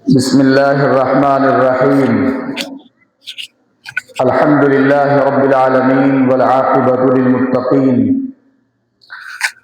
بسم اللہ الرحمن الرحیم الحمد للہ رب العالمین والعاقبۃ للمتقین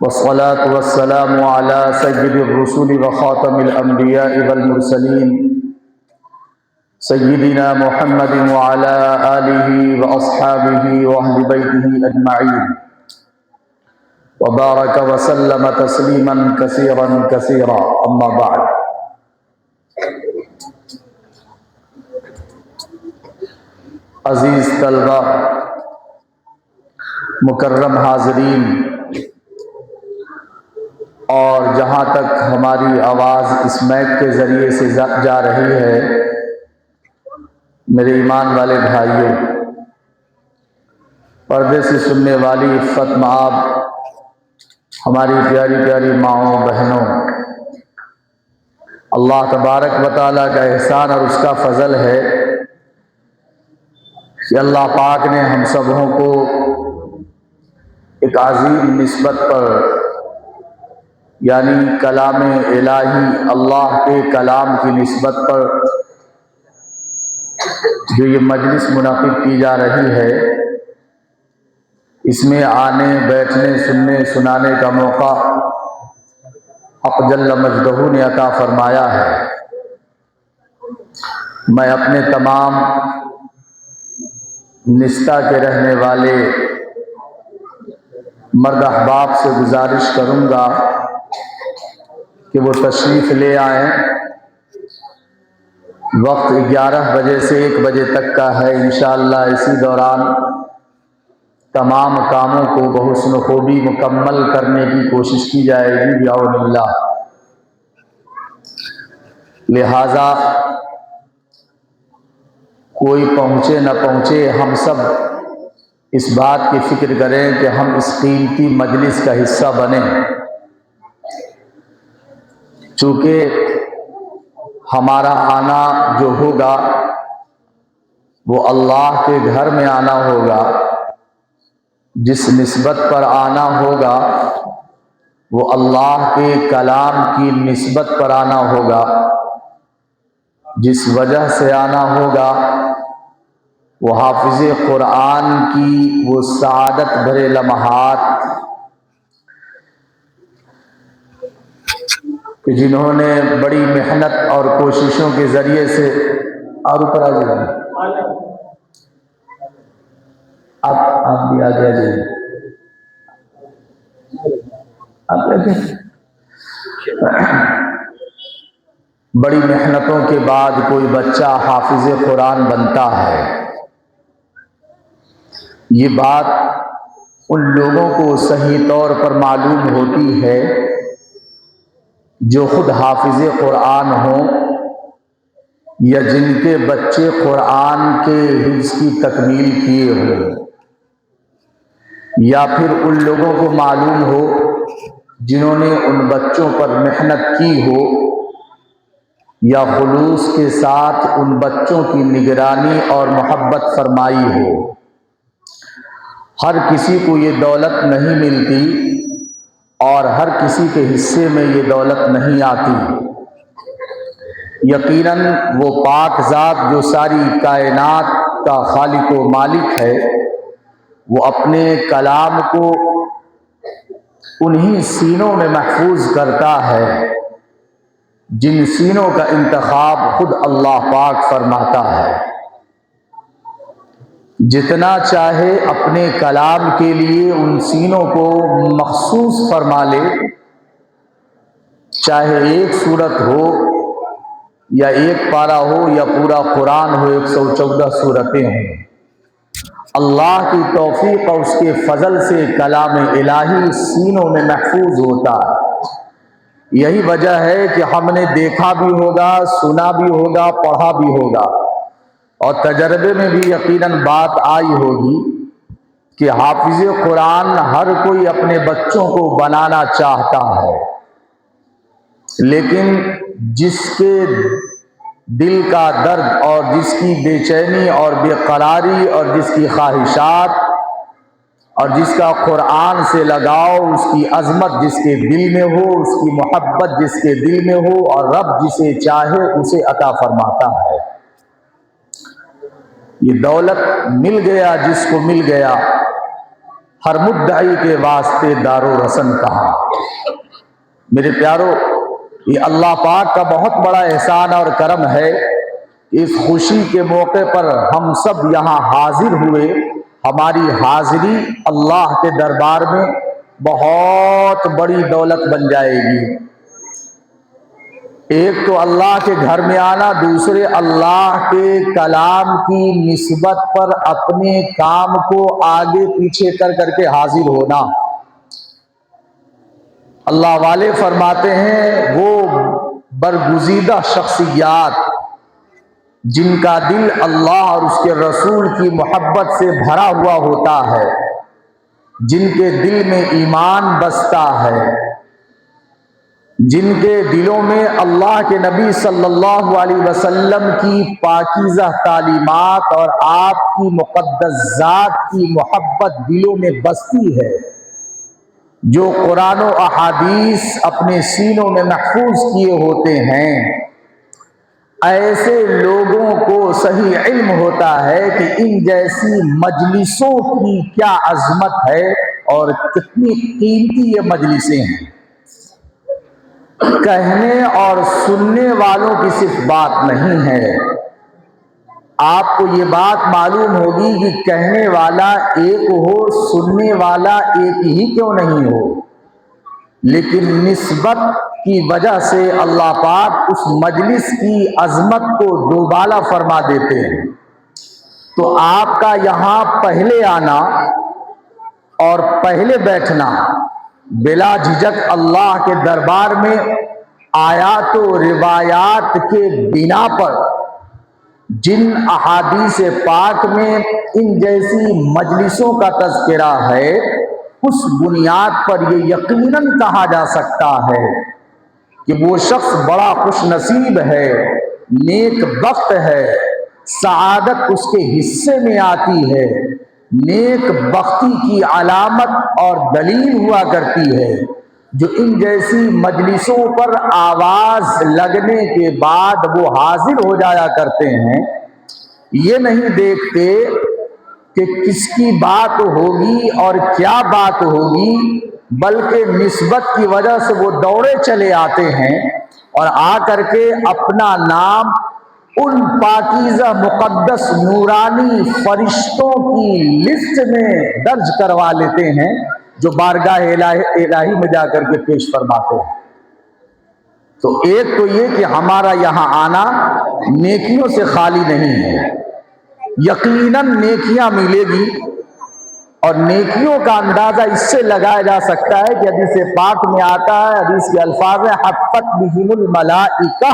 والصلاة والسلام علی سید الرسل وخاتم الانبیاء والمرسلین سیدنا محمد وعلی آلہ واصحابہ واہل بیتہ اجمعین وبارک وسلم تسلیما کثیرا کثیرا اما بعد۔ عزیز طلبہ، مکرم حاضرین، اور جہاں تک ہماری آواز اس مائک کے ذریعے سے جا رہی ہے، میرے ایمان والے بھائیوں، پردے سے سننے والی عفت مآب ہماری پیاری پیاری ماؤں بہنوں، اللہ تبارک و تعالیٰ کا احسان اور اس کا فضل ہے کہ اللہ پاک نے ہم سبوں کو ایک عظیم نسبت پر، یعنی کلام الہی، اللہ کے کلام کی نسبت پر جو یہ مجلس منعقد کی جا رہی ہے، اس میں آنے، بیٹھنے، سننے، سنانے کا موقع حق جل مجدہ نے عطا فرمایا ہے۔ میں اپنے تمام نستا کے رہنے والے مرد احباب سے گزارش کروں گا کہ وہ تشریف لے آئیں۔ وقت 11 بجے سے 1 بجے تک کا ہے، انشاءاللہ اسی دوران تمام کاموں کو بحسن و خوبی مکمل کرنے کی کوشش کی جائے گی بعون اللہ۔ لہذا کوئی پہنچے نہ پہنچے، ہم سب اس بات کی فکر کریں کہ ہم اس قیمتی مجلس کا حصہ بنیں، چونکہ ہمارا آنا جو ہوگا وہ اللہ کے گھر میں آنا ہوگا، جس نسبت پر آنا ہوگا وہ اللہ کے کلام کی نسبت پر آنا ہوگا، جس وجہ سے آنا ہوگا وہ حافظ قرآن کی وہ سعادت بھرے لمحات کہ جنہوں نے بڑی محنت اور کوششوں کے ذریعے سے، اور اوپر آ جائیں، آپ بھی آ جائیں، بڑی محنتوں کے بعد کوئی بچہ حافظ قرآن بنتا ہے۔ یہ بات ان لوگوں کو صحیح طور پر معلوم ہوتی ہے جو خود حافظ قرآن ہوں، یا جن کے بچے قرآن کے حفظ کی تکمیل کیے ہوں، یا پھر ان لوگوں کو معلوم ہو جنہوں نے ان بچوں پر محنت کی ہو، یا خلوص کے ساتھ ان بچوں کی نگرانی اور محبت فرمائی ہو۔ ہر کسی کو یہ دولت نہیں ملتی اور ہر کسی کے حصے میں یہ دولت نہیں آتی۔ یقیناً وہ پاک ذات جو ساری کائنات کا خالق و مالک ہے، وہ اپنے کلام کو انہی سینوں میں محفوظ کرتا ہے جن سینوں کا انتخاب خود اللہ پاک فرماتا ہے۔ جتنا چاہے اپنے کلام کے لیے ان سینوں کو مخصوص فرما لے، چاہے ایک سورت ہو یا ایک پارہ ہو یا پورا قرآن ہو، 114 سورتیں ہوں، اللہ کی توفیق اور اس کے فضل سے کلام الہی سینوں میں محفوظ ہوتا ہے۔ یہی وجہ ہے کہ ہم نے دیکھا بھی ہوگا، سنا بھی ہوگا، پڑھا بھی ہوگا، اور تجربے میں بھی یقیناً بات آئی ہوگی کہ حافظ قرآن ہر کوئی اپنے بچوں کو بنانا چاہتا ہے، لیکن جس کے دل کا درد اور جس کی بے چینی اور بے قراری اور جس کی خواہشات اور جس کا قرآن سے لگاؤ، اس کی عظمت جس کے دل میں ہو، اس کی محبت جس کے دل میں ہو، اور رب جسے چاہے اسے عطا فرماتا ہے۔ یہ دولت مل گیا جس کو مل گیا، ہر مدعی کے واسطے دار و رسن کہا۔ میرے پیارو، یہ اللہ پاک کا بہت بڑا احسان اور کرم ہے۔ اس خوشی کے موقع پر ہم سب یہاں حاضر ہوئے۔ ہماری حاضری اللہ کے دربار میں بہت بڑی دولت بن جائے گی۔ ایک تو اللہ کے گھر میں آنا، دوسرے اللہ کے کلام کی نسبت پر اپنے کام کو آگے پیچھے کر کر کے حاضر ہونا۔ اللہ والے فرماتے ہیں وہ برگزیدہ شخصیات جن کا دل اللہ اور اس کے رسول کی محبت سے بھرا ہوا ہوتا ہے، جن کے دل میں ایمان بستا ہے، جن کے دلوں میں اللہ کے نبی صلی اللہ علیہ وسلم کی پاکیزہ تعلیمات اور آپ کی مقدس ذات کی محبت دلوں میں بستی ہے، جو قرآن و احادیث اپنے سینوں میں محفوظ کیے ہوتے ہیں، ایسے لوگوں کو صحیح علم ہوتا ہے کہ ان جیسی مجلسوں کی کیا عظمت ہے اور کتنی قیمتی یہ مجلسیں ہیں۔ کہنے اور سننے والوں کی صرف بات نہیں ہے، آپ کو یہ بات معلوم ہوگی کہ کہنے والا ایک ہو، سننے والا ایک ہی کیوں نہیں ہو، لیکن نسبت کی وجہ سے اللہ پاک اس مجلس کی عظمت کو دوبالا فرما دیتے ہیں۔ تو آپ کا یہاں پہلے آنا اور پہلے بیٹھنا بلا جھجک اللہ کے دربار میں آیات و روایات کے بنا پر، جن احادیث پاک میں ان جیسی مجلسوں کا تذکرہ ہے، اس بنیاد پر یہ یقیناً کہا جا سکتا ہے کہ وہ شخص بڑا خوش نصیب ہے، نیک بخت ہے، سعادت اس کے حصے میں آتی ہے۔ نیک بختی کی علامت اور دلیل ہوا کرتی ہے جو ان جیسی مجلسوں پر آواز لگنے کے بعد وہ حاضر ہو جایا کرتے ہیں۔ یہ نہیں دیکھتے کہ کس کی بات ہوگی اور کیا بات ہوگی، بلکہ نسبت کی وجہ سے وہ دوڑے چلے آتے ہیں اور آ کر کے اپنا نام ان پاکیزہ مقدس نورانی فرشتوں کی لسٹ میں درج کروا لیتے ہیں جو بارگاہ الہی میں جا کر کے پیش فرماتے ہیں۔ تو ایک تو یہ کہ ہمارا یہاں آنا نیکیوں سے خالی نہیں ہے، یقیناً نیکیاں ملے گی، اور نیکیوں کا اندازہ اس سے لگایا جا سکتا ہے کہ حدیث پاک میں آتا ہے، حدیث کے الفاظ ہیں حفت بہم الملائکہ،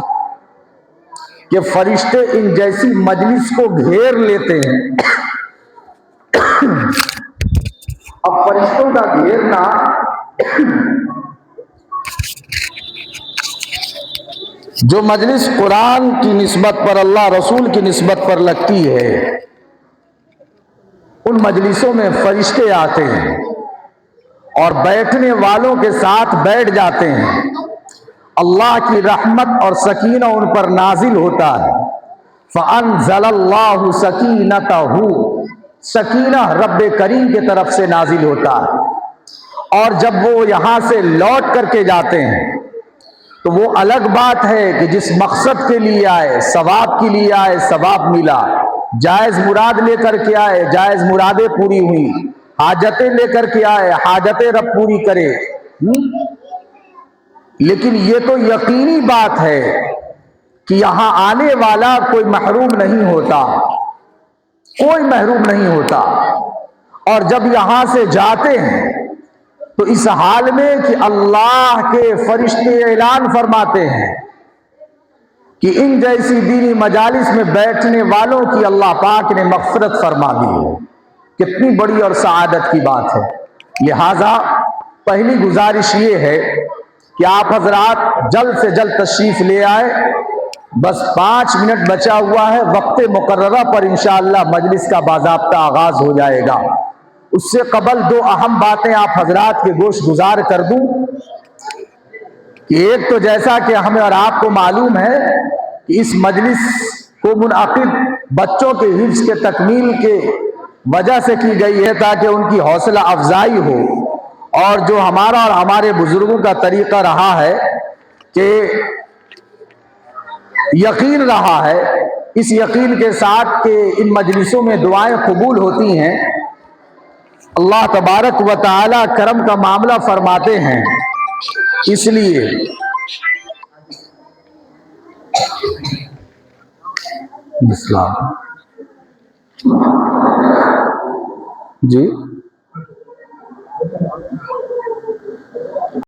کہ فرشتے ان جیسی مجلس کو گھیر لیتے ہیں۔ اب فرشتوں کا گھیرنا جو مجلس قرآن کی نسبت پر، اللہ رسول کی نسبت پر لگتی ہے، ان مجلسوں میں فرشتے آتے ہیں اور بیٹھنے والوں کے ساتھ بیٹھ جاتے ہیں، اللہ کی رحمت اور سکینہ ان پر نازل ہوتا ہے۔ فَأَنزَلَ اللَّهُ سَكِينَتَهُ، سکینہ رب کریم کی طرف سے نازل ہوتا ہے، اور جب وہ یہاں سے لوٹ کر کے جاتے ہیں تو وہ الگ بات ہے کہ جس مقصد کے لیے آئے، ثواب کے لیے آئے، ثواب ملا، جائز مراد لے کر کے آئے، جائز مرادیں پوری ہوئی، حاجتیں لے کر کے آئے، حاجتیں رب پوری کرے۔ لیکن یہ تو یقینی بات ہے کہ یہاں آنے والا کوئی محروم نہیں ہوتا، کوئی محروم نہیں ہوتا، اور جب یہاں سے جاتے ہیں تو اس حال میں کہ اللہ کے فرشتے اعلان فرماتے ہیں کہ ان جیسی دینی مجالس میں بیٹھنے والوں کی اللہ پاک نے مغفرت فرما دی ہے۔ کتنی بڑی اور سعادت کی بات ہے۔ لہذا پہلی گزارش یہ ہے کہ آپ حضرات جلد سے جلد تشریف لے آئے، بس 5 منٹ بچا ہوا ہے، وقت مقررہ پر انشاءاللہ مجلس کا باضابطہ آغاز ہو جائے گا۔ اس سے قبل دو اہم باتیں آپ حضرات کے گوش گزار کر دوں کہ ایک تو جیسا کہ ہمیں اور آپ کو معلوم ہے کہ اس مجلس کو منعقد بچوں کے حفظ کے تکمیل کے وجہ سے کی گئی ہے تاکہ ان کی حوصلہ افزائی ہو، اور جو ہمارا اور ہمارے بزرگوں کا طریقہ رہا ہے کہ یقین رہا ہے، اس یقین کے ساتھ کہ ان مجلسوں میں دعائیں قبول ہوتی ہیں، اللہ تبارک و تعالی کرم کا معاملہ فرماتے ہیں، اس لیے اسلام جی